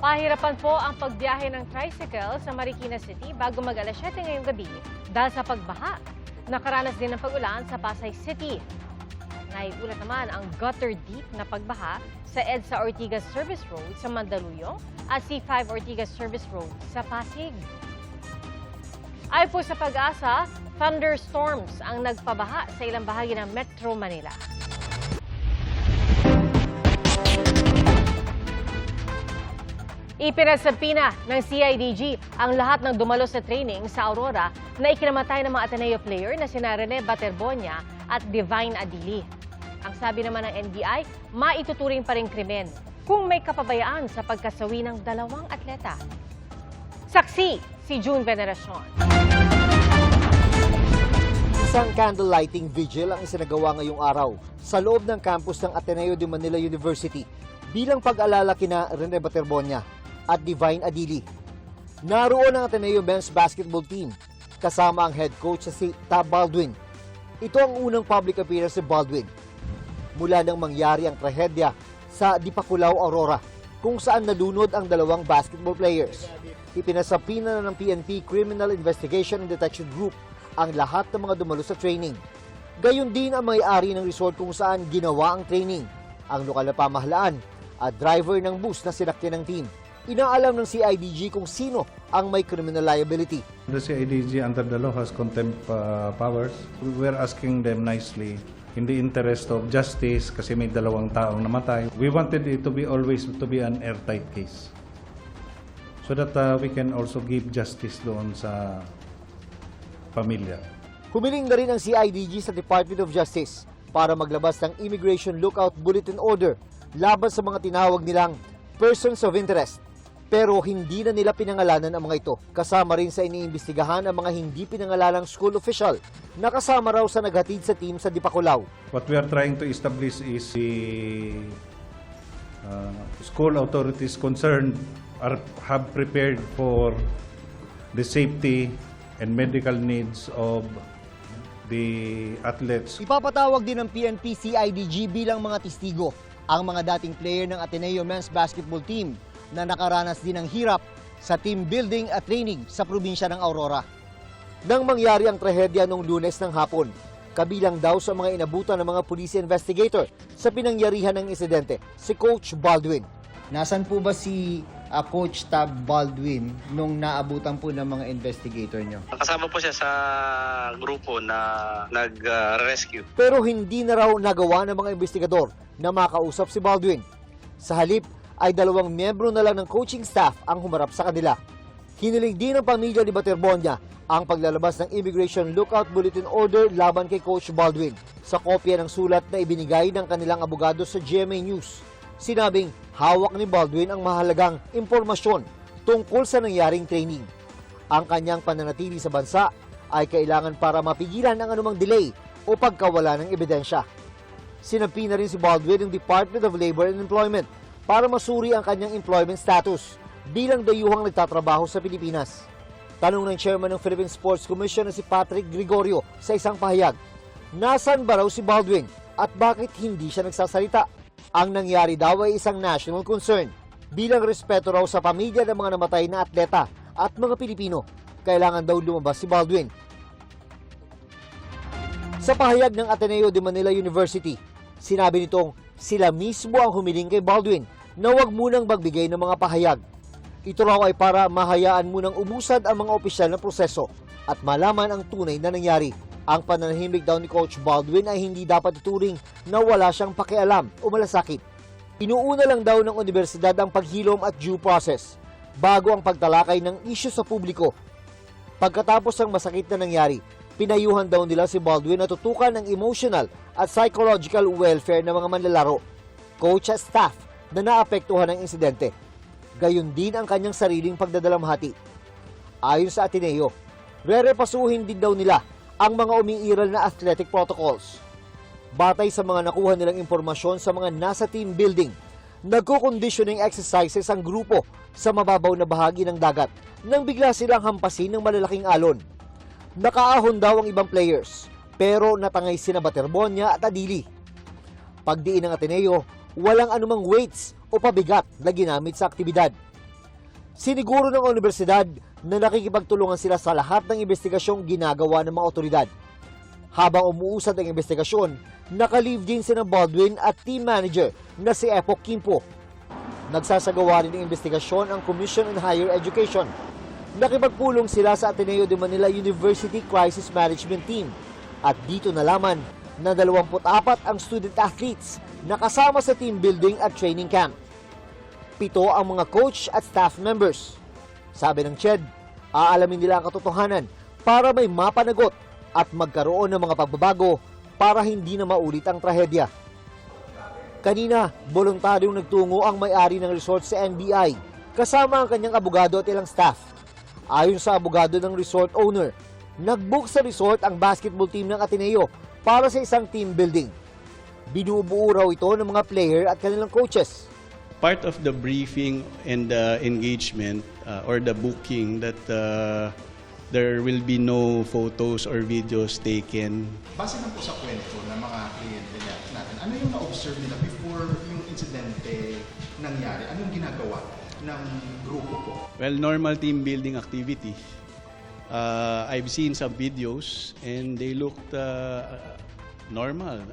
Pahirapan po ang pagbiyahe ng tricycle sa Marikina City bago mag-alas 7 ngayong gabi dahil sa pagbaha. Nakaranas din ng pag-ulan sa Pasay City. Naiulat naman ang gutter deep na pagbaha sa EDSA Ortigas Service Road sa Mandaluyong at C5 Ortigas Service Road sa Pasig. Ay po sa Pag-asa, thunderstorms ang nagpabaha sa ilang bahagi ng Metro Manila. Ipinasapina ng CIDG ang lahat ng dumalo sa training sa Aurora na ikinamatay ng mga Ateneo player na sina Rene Baterbonia at Divine Adili. Ang sabi naman ng NBI, maituturing pa rin krimen kung may kapabayaan sa pagkasawi ng dalawang atleta. Saksi si June Veneracion. Isang candle lighting vigil ang isinagawa ngayong araw sa loob ng campus ng Ateneo de Manila University bilang pag-alala kina Rene Baterbonia at Divine Adili. Naroon ang Ateneo Men's Basketball Team kasama ang head coach si Tab Baldwin. Ito ang unang public appearance si Baldwin mula nang mangyari ang trahedya sa Dipakulaw, Aurora kung saan nalunod ang dalawang basketball players. Ipinasapina na ng PNP Criminal Investigation and Detection Group ang lahat ng mga dumalo sa training. Gayon din ang may-ari ng resort kung saan ginawa ang training, ang lokal na pamahalaan at driver ng bus na sinakyan ng team. Inaalam ng CIDG kung sino ang may criminal liability. The CIDG under the law has contempt powers. We're asking them nicely in the interest of justice kasi may dalawang taong namatay. We wanted it to be always to be an airtight case so that we can also give justice doon sa pamilya. Humiling na rin ang CIDG sa Department of Justice para maglabas ng Immigration Lookout Bulletin Order laban sa mga tinawag nilang persons of interest. Pero hindi na nila pinangalanan ang mga ito. Kasama rin sa iniimbestigahan ang mga hindi pinangalalang school official na kasama raw sa naghatid sa team sa Dipakulaw. What we are trying to establish is the school authorities concerned have prepared for the safety and medical needs of the athletes. Ipapatawag din ng PNP CIDG bilang mga testigo ang mga dating player ng Ateneo Men's Basketball Team na nakaranas din ng hirap sa team building at training sa probinsya ng Aurora. Nang mangyari ang trahedya noong Lunes ng hapon, kabilang daw sa mga inabutan ng mga police investigator sa pinangyarihan ng insidente, si Coach Baldwin. Nasaan po ba si Coach Tab Baldwin nung naabutan po ng mga investigator nyo? Kasama po siya sa grupo na nag-rescue. Pero hindi na raw nagawa ng mga investigador na makausap si Baldwin. Sa halip, ay dalawang miyembro na lang ng coaching staff ang humarap sa kanila. Hiniling din ng pamilya ni Baterbonia ang paglalabas ng Immigration Lookout Bulletin Order laban kay Coach Baldwin sa kopya ng sulat na ibinigay ng kanilang abogado sa GMA News. Sinabing hawak ni Baldwin ang mahalagang impormasyon tungkol sa nangyaring training. Ang kanyang pananatili sa bansa ay kailangan para mapigilan ang anumang delay o pagkawala ng ebidensya. Sinampi na rin si Baldwin ng Department of Labor and Employment para masuri ang kanyang employment status bilang dayuhang nagtatrabaho sa Pilipinas. Tanong ng chairman ng Philippine Sports Commission na si Patrick Gregorio sa isang pahayag, nasaan ba raw si Baldwin at bakit hindi siya nagsasalita? Ang nangyari daw ay isang national concern. Bilang respeto raw sa pamilya ng mga namatay na atleta at mga Pilipino, kailangan daw lumabas si Baldwin. Sa pahayag ng Ateneo de Manila University, sinabi nitong sila mismo ang humiling kay Baldwin na huwag munang magbigay ng mga pahayag. Ito raw ay para mahayaan munang umusad ang mga opisyal na proseso at malaman ang tunay na nangyari. Ang pananahimik daw ni Coach Baldwin ay hindi dapat ituring na wala siyang pakialam o malasakit. Inuuna lang daw ng universidad ang paghilom at due process bago ang pagtalakay ng isyu sa publiko. Pagkatapos ng masakit na nangyari, pinayuhan daw nila si Baldwin na tutukan ng emotional at psychological welfare ng mga manlalaro, coach at staff na naapektuhan ng insidente. Gayon din ang kanyang sariling pagdadalamhati. Ayon sa Ateneo, rerepasuhin din daw nila ang mga umiiral na athletic protocols. Batay sa mga nakuha nilang impormasyon sa mga nasa team building, nagko-conditioning exercises ang grupo sa mababaw na bahagi ng dagat nang bigla silang hampasin ng malalaking alon. Nakaahon daw ang ibang players, pero natangay sina Baterbonia at Adili. Pagdiin ng Ateneo, walang anumang weights o pabigat na ginamit sa aktibidad. Siniguro ng universidad na nakikipagtulungan sila sa lahat ng investigasyong ginagawa ng mga otoridad. Habang umuusad ang investigasyon, naka-leave din si Baldwin at team manager na si Epok Kimpo. Nagsasagawa rin ng investigasyon ang Commission on Higher Education. Nakipagpulong sila sa Ateneo de Manila University Crisis Management Team. At dito nalaman na 24 ang student athletes na kasama sa team building at training camp. 7 ang mga coach at staff members. Sabi ng CHED, aalamin nila ang katotohanan para may mapanagot at magkaroon ng mga pagbabago para hindi na maulit ang trahedya. Kanina, voluntaryong nagtungo ang may-ari ng resort sa NBI kasama ang kanyang abogado at ilang staff. Ayon sa abogado ng resort owner, nag-book sa resort ang basketball team ng Ateneo para sa isang team building. Binubuo raw ito ng mga player at kanilang coaches. Part of the briefing and the engagement or the booking that there will be no photos or videos taken. Base lang po sa kwento ng mga kliyente natin, ano yung na-observe nila before yung insidente nangyari? Anong ginagawa ng grupo po? Well, normal team building activity. I've seen some videos and they looked normal,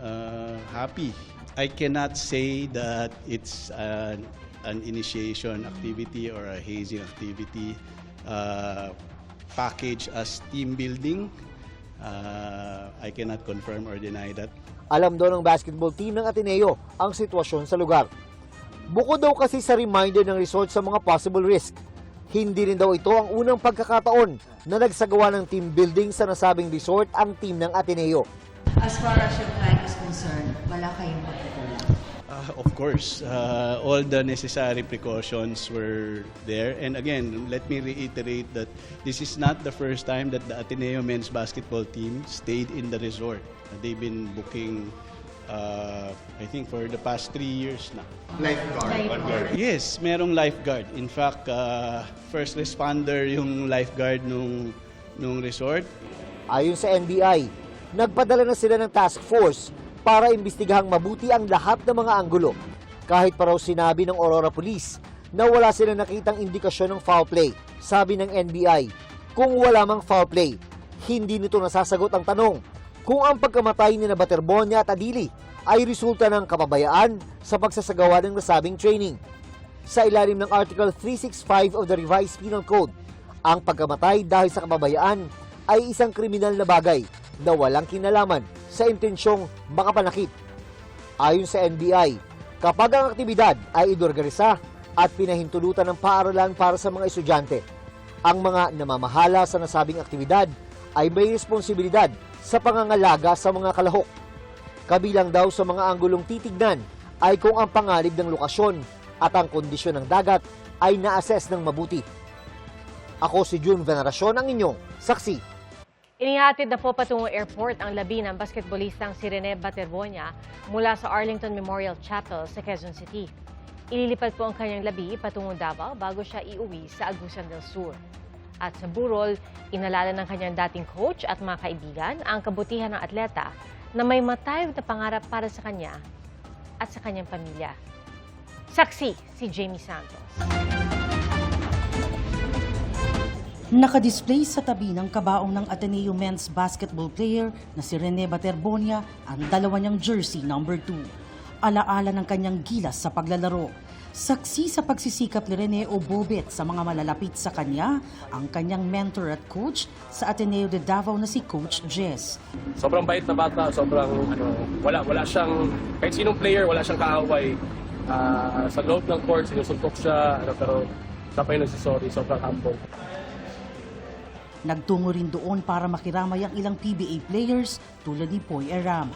happy. I cannot say that it's an initiation activity or a hazing activity package as team building. I cannot confirm or deny that. Alam daw ng basketball team ng Ateneo ang sitwasyon sa lugar. Bukod daw kasi sa reminder ng resort sa mga possible risk, hindi rin daw ito ang unang pagkakataon na nagsagawa ng team building sa nasabing resort ang team ng Ateneo. As far as your client is concerned, wala kayong pagkukulang. Of course, all the necessary precautions were there. And again, let me reiterate that this is not the first time that the Ateneo men's basketball team stayed in the resort. They've been booking, I think, for the past 3 years na. Lifeguard. Yes, merong lifeguard. In fact, first responder yung lifeguard nung resort. Ayon sa NBI, nagpadala na sila ng task force para imbestigahang mabuti ang lahat ng mga anggulo. Kahit pa raw sinabi ng Aurora Police na wala silang nakitang indikasyon ng foul play. Sabi ng NBI, kung wala mang foul play, hindi nito nasasagot ang tanong kung ang pagkamatay ni Baterbonia at Adili ay resulta ng kapabayaan sa pagsasagawa ng nasabing training. Sa ilalim ng Article 365 of the Revised Penal Code, ang pagkamatay dahil sa kapabayaan ay isang kriminal na bagay na walang kinalaman sa intensyong makapanakit. Ayon sa NBI, kapag ang aktibidad ay inorganisa at pinahintulutan ng paaralan para sa mga estudyante, ang mga namamahala sa nasabing aktibidad ay may responsibilidad sa pangangalaga sa mga kalahok. Kabilang daw sa mga anggulong titignan ay kung ang panganib ng lokasyon at ang kondisyon ng dagat ay na-assess ng mabuti. Ako si June Veneracion, ang inyong saksi. Inihatid na po patungong airport ang labi ng basketballistang si Rene Baterbonia mula sa Arlington Memorial Chapel sa Quezon City. Ililipad po ang kanyang labi patungong Davao bago siya iuwi sa Agusan del Sur. At sa burol, inalala ng kanyang dating coach at mga kaibigan ang kabutihan ng atleta na may matayog na pangarap para sa kanya at sa kanyang pamilya. Saksi si Jamie Santos. Nakadisplay sa tabi ng kabaong ng Ateneo men's basketball player na si Rene Baterbonia ang dalawa niyang jersey number 2. Alaala ng kanyang gilas sa paglalaro. Saksi sa pagsisikap ni Rene o Bobet sa mga malalapit sa kanya, ang kanyang mentor at coach sa Ateneo de Davao na si Coach Jess. Sobrang bait na bata, sobrang wala siyang, kahit sinong player, wala siyang kaaway. Sa loob ng court, sinusuntok siya, pero siya pa yung nagsisorry, sobrang humble. Nagtungo rin doon para makiramay ang ilang PBA players tulad ni Poy Eram.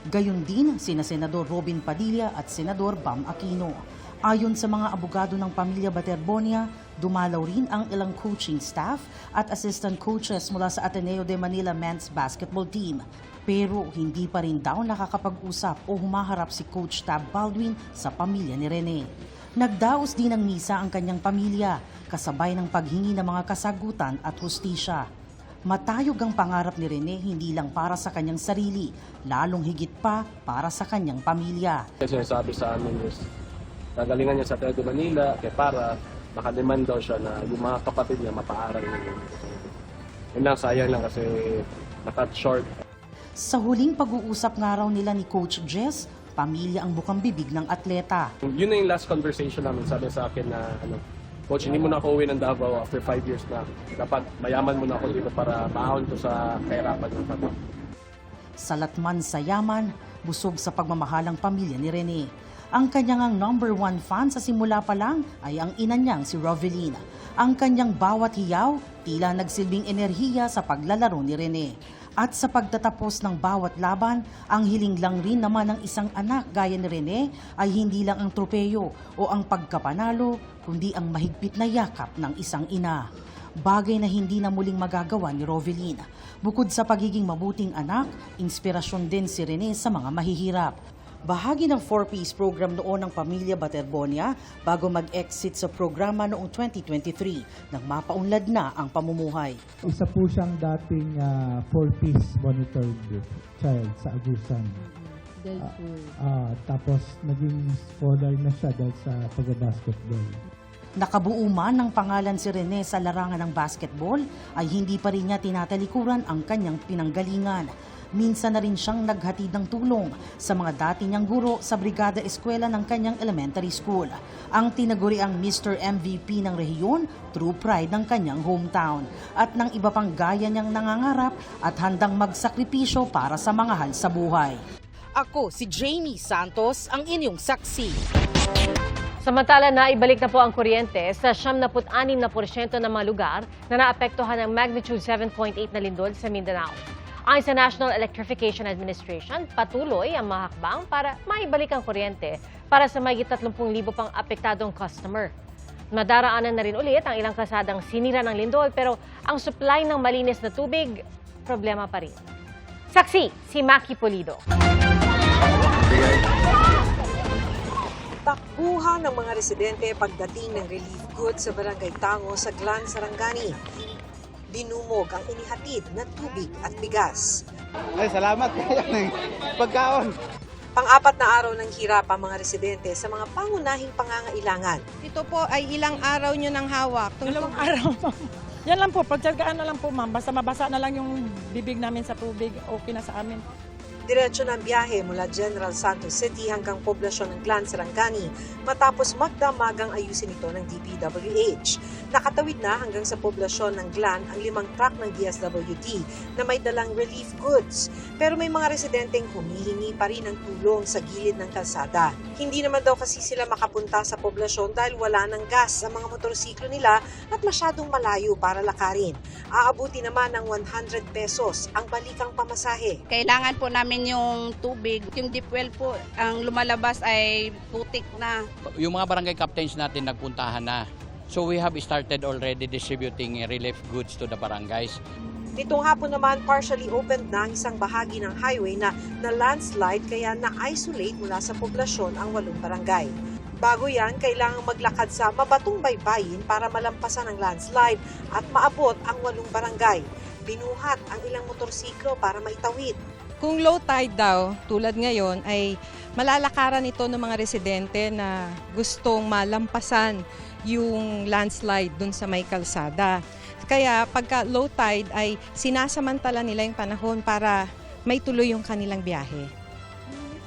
Gayon din sina Senador Robin Padilla at Senador Bam Aquino. Ayon sa mga abogado ng pamilya Baterbonia, dumalaw rin ang ilang coaching staff at assistant coaches mula sa Ateneo de Manila men's basketball team. Pero hindi pa rin daw nakakapag-usap o humaharap si Coach Tab Baldwin sa pamilya ni Rene. Nagdaos din ng misa ang kanyang pamilya, kasabay ng paghingi ng mga kasagutan at hustisya. Matayog ang pangarap ni Rene hindi lang para sa kanyang sarili, lalong higit pa para sa kanyang pamilya. Sinasabi sa amin is, nagalingan niya sa Ateneo de Manila, kaya para nakademand daw siya na yung mga kapatid niya mapaaral niya. Yun lang, sayang lang kasi nakat short. Sa huling pag-uusap nga raw nila ni Coach Jess, pamilya ang bukang bibig ng atleta. Yun na yung last conversation namin. Sabi sa akin na, Coach, hindi mo na ako uwi ng Davao after 5 years na. Dapat mayaman mo na ako dito para maahon ko sa kahirapan ng pamilya. Salatman sa yaman, busog sa pagmamahalang pamilya ni Rene. Ang kanyang #1 fan sa simula pa lang ay ang ina niyang si Rovelina. Ang kanyang bawat hiyaw, tila nagsilbing enerhiya sa paglalaro ni Rene. At sa pagtatapos ng bawat laban, ang hiling lang rin naman ng isang anak gaya ni Rene ay hindi lang ang tropeyo o ang pagkapanalo, kundi ang mahigpit na yakap ng isang ina. Bagay na hindi na muling magagawa ni Rovelina. Bukod sa pagiging mabuting anak, inspirasyon din si Rene sa mga mahihirap. Bahagi ng 4-piece program noon ng pamilya Baterbonia bago mag-exit sa programa noong 2023 nang mapaunlad na ang pamumuhay. Isa po siyang dating 4-piece monitored child sa Agusan. Tapos naging scholar na siya dahil sa pag-basketball. Nakabuo man ng pangalan si Rene sa larangan ng basketball ay hindi pa rin niya tinatalikuran ang kanyang pinanggalingan. Minsan na rin siyang naghatid ng tulong sa mga dati niyang guro sa Brigada Eskwela ng kanyang elementary school. Ang tinaguriang Mr. MVP ng rehiyon, true pride ng kanyang hometown. At ng iba pang gaya niyang nangangarap at handang magsakripisyo para sa mga hal sa buhay. Ako si Jamie Santos, ang inyong saksi. Samantala, naibalik na po ang kuryente sa 76% ng mga lugar na naapektuhan ng magnitude 7.8 na lindol sa Mindanao. Ayon sa National Electrification Administration, patuloy ang mga hakbang para maibalik ang kuryente para sa mahigit 30,000 pang apektadong customer. Madaraanan na rin ulit ang ilang kasadang sinira ng lindol pero ang supply ng malinis na tubig, problema pa rin. Saksi, si Maki Pulido. Takbuhan ng mga residente pagdating ng relief goods sa Barangay Tango sa Glan, Sarangani. Dinumog ang inihatid na tubig at bigas. Ay, salamat kayo ng pagkaon. Pang-apat na araw ng hirap ang mga residente sa mga pangunahing pangangailangan. Ito po ay ilang araw nyo ng hawak. Dalawang araw, ma'am. Yan lang po, pagtsagaan na lang po, ma'am. Basta mabasa na lang yung bibig namin sa tubig, okay na sa amin. Diretso ng biyahe mula General Santos City hanggang poblasyon ng Glan, Sarangani matapos magdamagang ayusin ito ng DPWH. Nakatawid na hanggang sa poblasyon ng Glan ang 5 truck ng DSWD na may dalang relief goods. Pero may mga residenteng humihingi pa rin ng tulong sa gilid ng kalsada. Hindi naman daw kasi sila makapunta sa poblasyon dahil wala ng gas sa mga motorsiklo nila at masyadong malayo para lakarin. Aabuti naman ng 100 pesos ang balikang pamasahe. Kailangan po namin yung tubig. Yung deep well po, ang lumalabas ay putik na. Yung mga barangay captains natin nagpuntahan na. So we have started already distributing relief goods to the barangays. Nitong hapon naman, partially opened na ang isang bahagi ng highway na landslide kaya na-isolate mula sa poblasyon ang 8 barangay. Bago yan, kailangang maglakad sa mabatong baybayin para malampasan ang landslide at maabot ang 8 barangay. Binuhat ang ilang motorsiklo para maitawid. Kung low tide daw, tulad ngayon, ay malalakaran ito ng mga residente na gustong malampasan yung landslide dun sa may kalsada. Kaya pagka low tide ay sinasamantala nila yung panahon para may tuloy yung kanilang biyahe.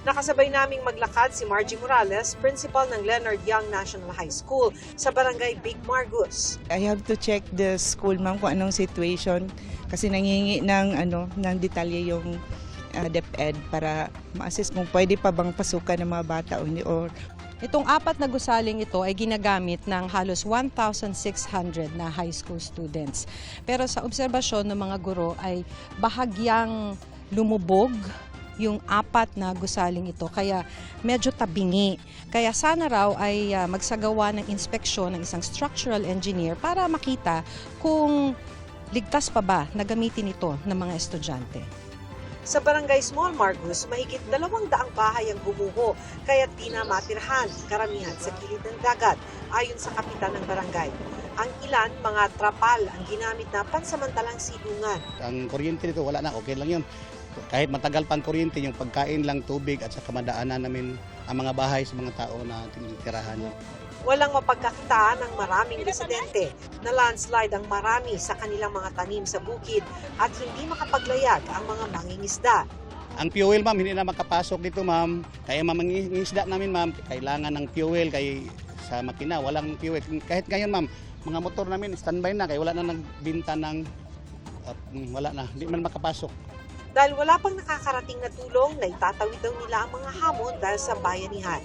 Nakasabay naming maglakad si Margie Morales, principal ng Leonard Young National High School sa Barangay Big Margus. I have to check the school, ma'am, kung anong situation kasi nangingi ng detalye yung DepEd para ma-assess kung pwede pa bang pasukan ng mga bata o hindi. Itong 4 na gusaling ito ay ginagamit ng halos 1,600 na high school students. Pero sa obserbasyon ng mga guro ay bahagyang lumubog yung 4 na gusaling ito. Kaya medyo tabingi. Kaya sana raw ay magsagawa ng inspeksyon ng isang structural engineer para makita kung ligtas pa ba na gamitin ito ng mga estudyante. Sa Barangay Small Margus, mahigit 200 bahay ang gumuho, kaya di na matirhan, karamihan sa gilid ng dagat, ayon sa kapitan ng barangay. Ang ilan, mga trapal ang ginamit na pansamantalang silungan. Ang kuryente nito, wala na, okay lang yun. Kahit matagal pang kuryente, yung pagkain lang, tubig at sa kamadaanan namin ang mga bahay sa mga tao na tinitirahan. Walang mapagkakitaan ng maraming residente na landslide ang marami sa kanilang mga tanim sa bukid at hindi makapaglayag ang mga mangingisda. Ang fuel ma'am, hindi na makapasok dito ma'am. Kaya mangingisda namin ma'am, kailangan ng fuel kay sa makina, walang fuel. Kahit ngayon ma'am, mga motor namin standby na kaya wala na nagbinta ng wala na, hindi man makapasok. Dahil wala pang nakakarating na tulong, na itatawid daw nila ang mga hamon dahil sa bayanihan.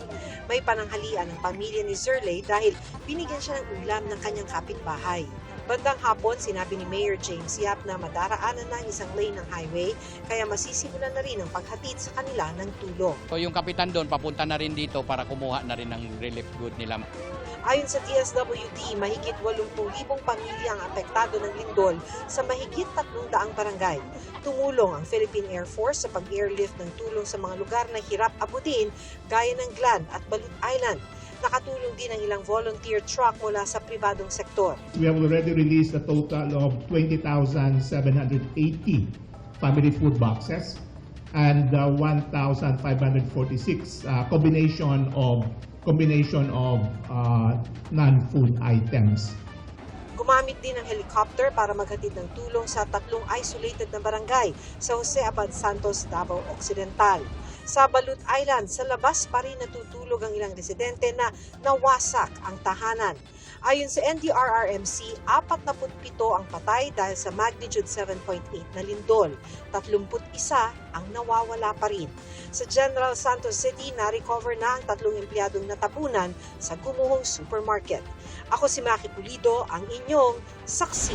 May pananghalian ng pamilya ni Zerley dahil binigyan siya ng ulam ng kanyang kapitbahay. Bandang hapon, sinabi ni Mayor James Yap na madaraanan na ang isang lane ng highway kaya masisimulan na rin ang paghatid sa kanila ng tulong. So yung kapitan doon, papunta na rin dito para kumuha na rin ng relief good nila. Ayon sa DSWD, mahigit 80,000 pamilya ang apektado ng lindol sa mahigit 300 barangay. Tumulong ang Philippine Air Force sa pag-airlift ng tulong sa mga lugar na hirap abutin gaya ng Glan at Balut Island. Nakatulong din ang ilang volunteer truck mula sa pribadong sektor. We have already released a total of 20,780 family food boxes and 1,546 combination of non-food items. Gumamit din ng helicopter para maghatid ng tulong sa 3 isolated na barangay sa Jose Abad Santos, Davao Occidental. Sa Balut Island, sa labas pa rin natutulog ang ilang residente na nawasak ang tahanan. Ayon sa NDRRMC, 47 ang patay dahil sa magnitude 7.8 na lindol. 31 ang nawawala pa rin. Sa General Santos City, na-recover na ang 3 empleyadong natabunan sa gumuhong supermarket. Ako si Maki Pulido, ang inyong saksi.